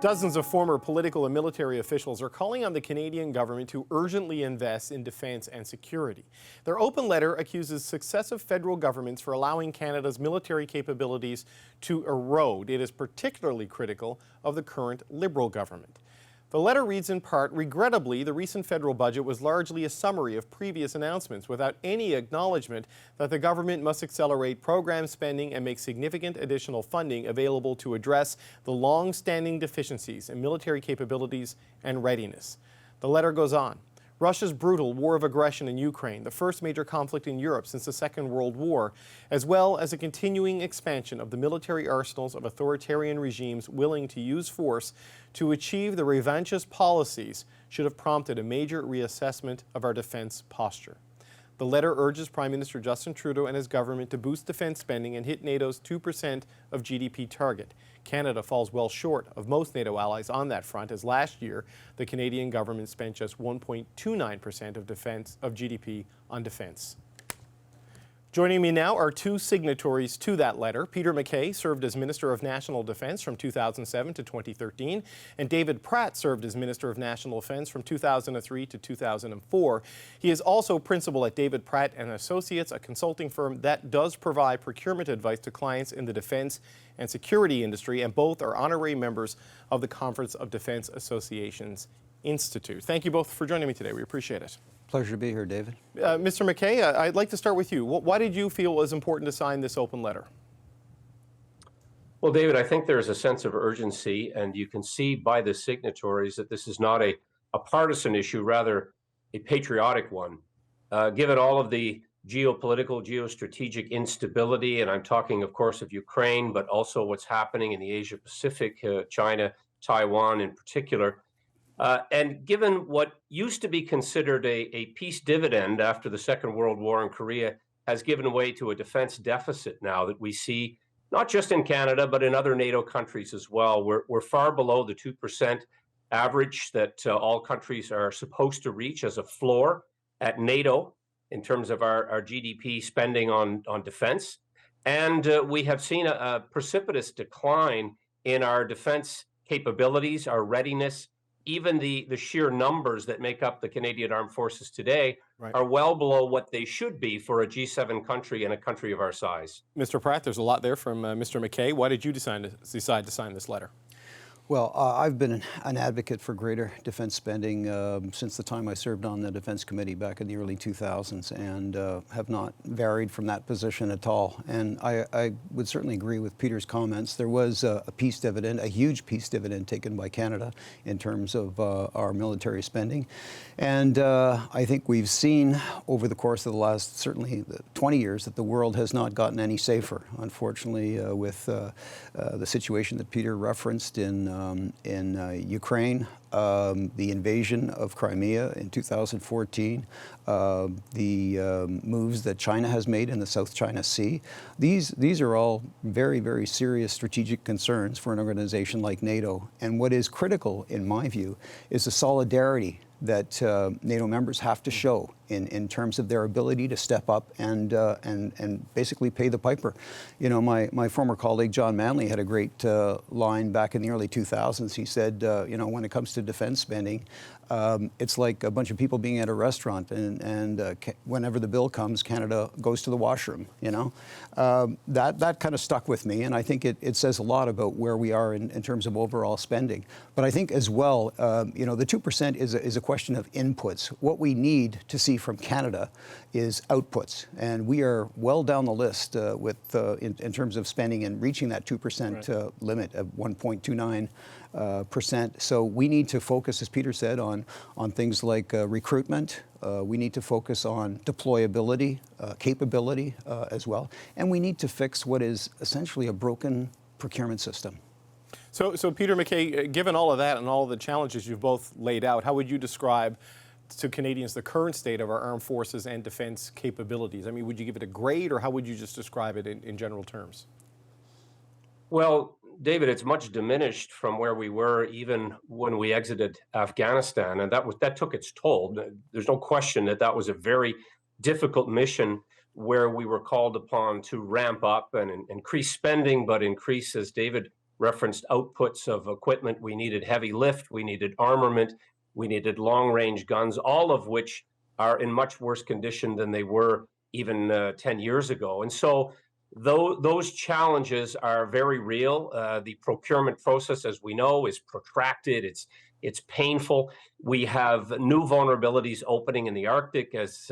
Dozens of former political and military officials are calling on the Canadian government to urgently invest in defense and security. Their open letter accuses successive federal governments for allowing Canada's military capabilities to erode. It is particularly critical of the current Liberal government. The letter reads in part, regrettably, the recent federal budget was largely a summary of previous announcements without any acknowledgement that the government must accelerate program spending and make significant additional funding available to address the long-standing deficiencies in military capabilities and readiness. The letter goes on. Russia's brutal war of aggression in Ukraine, the first major conflict in Europe since the Second World War, as well as a continuing expansion of the military arsenals of authoritarian regimes willing to use force to achieve the revanchist policies, should have prompted a major reassessment of our defense posture. The letter urges Prime Minister Justin Trudeau and his government to boost defense spending and hit NATO's 2% of GDP target. Canada falls well short of most NATO allies on that front, as last year the Canadian government spent just 1.29% of GDP on defense. Joining me now are two signatories to that letter. Peter MacKay served as Minister of National Defence from 2007 to 2013, and David Pratt served as Minister of National Defence from 2003 to 2004. He is also principal at David Pratt and Associates, a consulting firm that does provide procurement advice to clients in the defence and security industry, and both are honorary members of the Conference of Defence Associations Institute. Thank you both for joining me today. We appreciate it. Pleasure to be here, David. Mr. MacKay, I'd like to start with you. Why did you feel it was important to sign this open letter? Well, David, I think there's a sense of urgency, and you can see by the signatories that this is not a partisan issue, rather a patriotic one. Given all of the geopolitical, geostrategic instability, and I'm talking, of course, of Ukraine, but also what's happening in the Asia-Pacific, China, Taiwan in particular, and given what used to be considered a peace dividend after the Second World War in Korea has given way to a defense deficit now that we see, not just in Canada, but in other NATO countries as well. We're far below the 2% average that all countries are supposed to reach as a floor at NATO in terms of our GDP spending on defense. And we have seen a precipitous decline in our defense capabilities, our readiness. Even the sheer numbers that make up the Canadian Armed Forces today are well below what they should be for a G7 country and a country of our size. Mr. Pratt, there's a lot there from Mr. MacKay. Why did you decide to sign this letter? Well, I've been an advocate for greater defense spending since the time I served on the Defense Committee back in the early 2000s, and have not varied from that position at all. And I would certainly agree with Peter's comments. There was a peace dividend, a huge peace dividend taken by Canada in terms of our military spending. And I think we've seen over the course of the last, certainly 20 years, that the world has not gotten any safer, unfortunately, with the situation that Peter referenced in Ukraine, the invasion of Crimea in 2014, the moves that China has made in the South China Sea. These are all very, very serious strategic concerns for an organization like NATO. And what is critical, in my view, is the solidarity that NATO members have to show in terms of their ability to step up and basically pay the piper. You know, my former colleague John Manley had a great line back in the early 2000s. He said, you know, when it comes to defense spending, it's like a bunch of people being at a restaurant, and whenever the bill comes, Canada goes to the washroom. You know, that kind of stuck with me, and I think it says a lot about where we are in terms of overall spending. But I think as well, you know, the 2% is a question of inputs. What we need to see from Canada is outputs, and we are well down the list in terms of spending and reaching that 2% limit of 1.29%. So we need to focus, as Peter said, on things like recruitment. We need to focus on deployability, capability as well, and we need to fix what is essentially a broken procurement system. So Peter MacKay, given all of that and all of the challenges you've both laid out, how would you describe to Canadians the current state of our armed forces and defense capabilities? I mean, would you give it a grade, or how would you just describe it in general terms? Well, David, it's much diminished from where we were even when we exited Afghanistan, and that took its toll. There's no question that was a very difficult mission where we were called upon to ramp up and increase spending, but increase, as David referenced outputs of equipment. We needed heavy lift, we needed armament, we needed long-range guns, all of which are in much worse condition than they were even 10 years ago. And so those challenges are very real. The procurement process, as we know, is protracted. It's painful. We have new vulnerabilities opening in the Arctic, as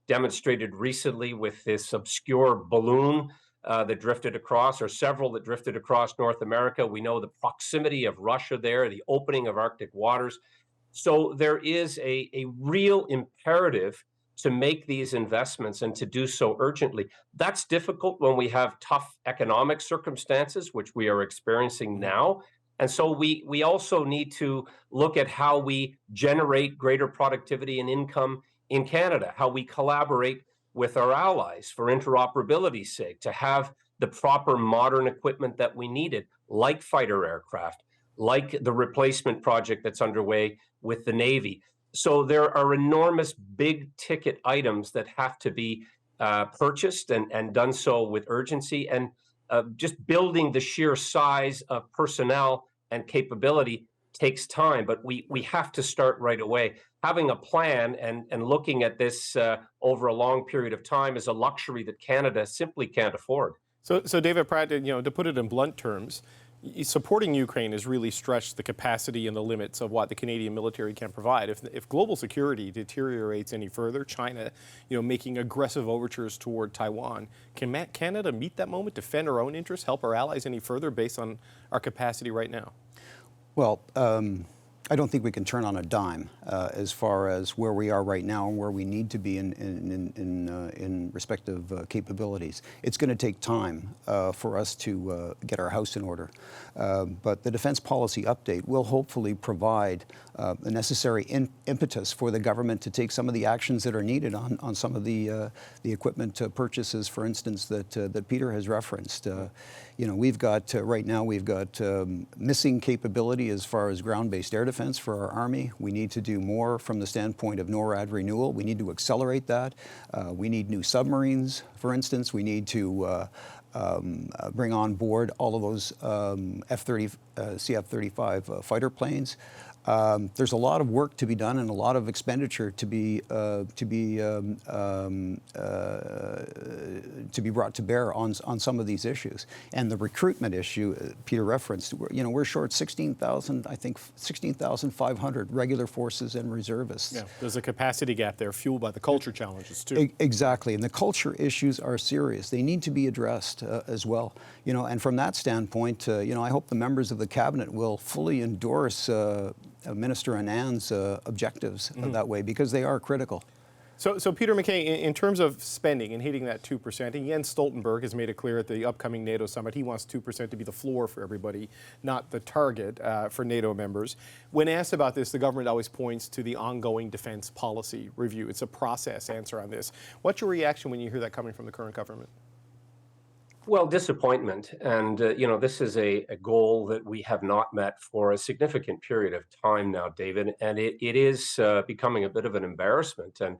demonstrated recently with this obscure balloon that drifted across, or several that drifted across North America. We know the proximity of Russia there, the opening of Arctic waters. So there is a real imperative to make these investments and to do so urgently. That's difficult when we have tough economic circumstances, which we are experiencing now. And so we also need to look at how we generate greater productivity and income in Canada, how we collaborate with our allies for interoperability's sake, to have the proper modern equipment that we needed, like fighter aircraft, like the replacement project that's underway with the Navy. So there are enormous big ticket items that have to be purchased and done so with urgency. And just building the sheer size of personnel and capability takes time, but we have to start right away. Having a plan and looking at this over a long period of time is a luxury that Canada simply can't afford. So David Pratt, to put it in blunt terms, supporting Ukraine has really stretched the capacity and the limits of what the Canadian military can provide. If global security deteriorates any further, China, making aggressive overtures toward Taiwan, can Canada meet that moment, defend our own interests, help our allies any further based on our capacity right now? Well, I don't think we can turn on a dime as far as where we are right now and where we need to be in respective capabilities. It's going to take time for us to get our house in order. But the defense policy update will hopefully provide the necessary impetus for the government to take some of the actions that are needed on some of the equipment purchases, for instance, that Peter has referenced. We've got right now we've got missing capability as far as ground-based air defense for our Army. We need to do more from the standpoint of NORAD renewal. We need to accelerate that. We need new submarines, for instance. We need to bring on board all of those CF-35 fighter planes. There's a lot of work to be done and a lot of expenditure to be brought to bear on some of these issues. And the recruitment issue Peter referenced, we're short 16,500 regular forces and reservists. Yeah, there's a capacity gap there fueled by the culture challenges too. Exactly, and the culture issues are serious. They need to be addressed as well. And from that standpoint, I hope the members of the cabinet will fully endorse Minister Annan's objectives that way, because they are critical. So Peter MacKay, in terms of spending and hitting that 2%, and Jens Stoltenberg has made it clear at the upcoming NATO summit he wants 2% to be the floor for everybody, not the target for NATO members. When asked about this, the government always points to the ongoing defense policy review. It's a process answer on this. What's your reaction when you hear that coming from the current government? Well, disappointment. And, this is a goal that we have not met for a significant period of time now, David. And it is becoming a bit of an embarrassment. And,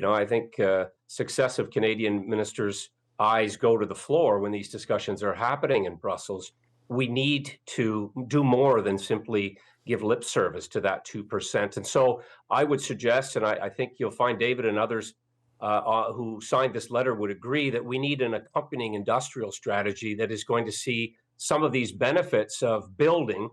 I think successive Canadian ministers' eyes go to the floor when these discussions are happening in Brussels. We need to do more than simply give lip service to that 2%. And so I would suggest, and I think you'll find David and others who signed this letter would agree, that we need an accompanying industrial strategy that is going to see some of these benefits of building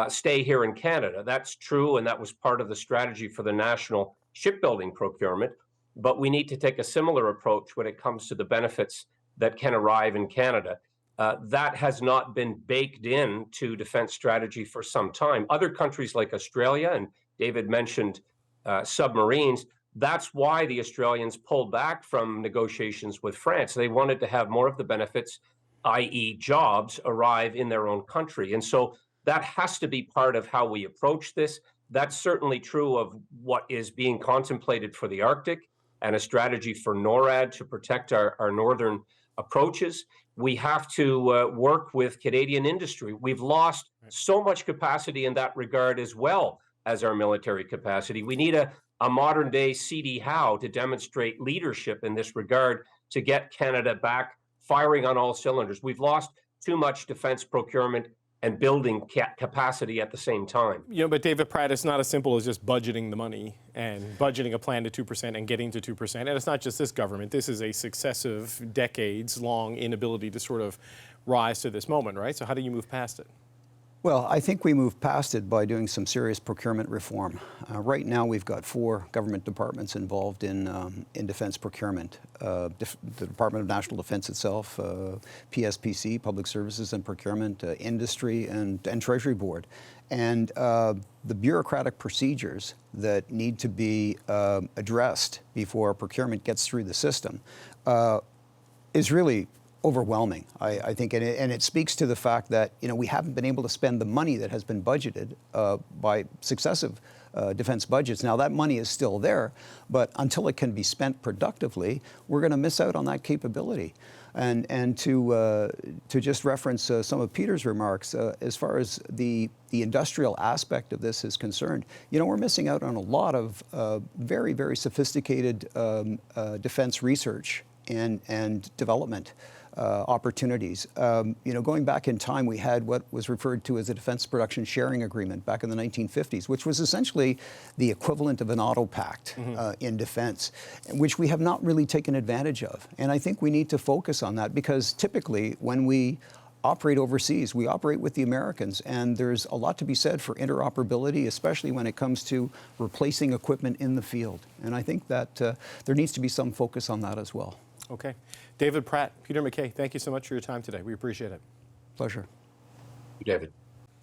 stay here in Canada. That's true, and that was part of the strategy for the national shipbuilding procurement. But we need to take a similar approach when it comes to the benefits that can arrive in Canada. That has not been baked into defense strategy for some time. Other countries like Australia, and David mentioned submarines, that's why the Australians pulled back from negotiations with France. They wanted to have more of the benefits, i.e. jobs, arrive in their own country. And so that has to be part of how we approach this. That's certainly true of what is being contemplated for the Arctic and a strategy for NORAD to protect our northern approaches. We have to work with Canadian industry. We've lost so much capacity in that regard as well as our military capacity. We need a modern day CD Howe to demonstrate leadership in this regard to get Canada back firing on all cylinders. We've lost too much defense procurement and building capacity at the same time. You know, but David Pratt, it's not as simple as just budgeting the money and budgeting a plan to 2% and getting to 2%. And it's not just this government. This is a successive, decades-long inability to sort of rise to this moment, right? So how do you move past it? Well, I think we move past it by doing some serious procurement reform. Right now, we've got 4 government departments involved in defense procurement. The Department of National Defense itself, PSPC, Public Services and Procurement, Industry, and Treasury Board. And the bureaucratic procedures that need to be addressed before procurement gets through the system is really overwhelming, I think, and it speaks to the fact that, you know, we haven't been able to spend the money that has been budgeted by successive defense budgets. Now, that money is still there, but until it can be spent productively, we're going to miss out on that capability. And to just reference some of Peter's remarks, as far as the industrial aspect of this is concerned, you know, we're missing out on a lot of very, very sophisticated defense research and development opportunities. You know, going back in time, we had what was referred to as a Defense Production Sharing Agreement back in the 1950s, which was essentially the equivalent of an auto pact in defense, which we have not really taken advantage of. And I think we need to focus on that, because typically when we operate overseas, we operate with the Americans, and there's a lot to be said for interoperability, especially when it comes to replacing equipment in the field. And I think that there needs to be some focus on that as well. Okay. David Pratt, Peter MacKay, thank you so much for your time today. We appreciate it. Pleasure. David.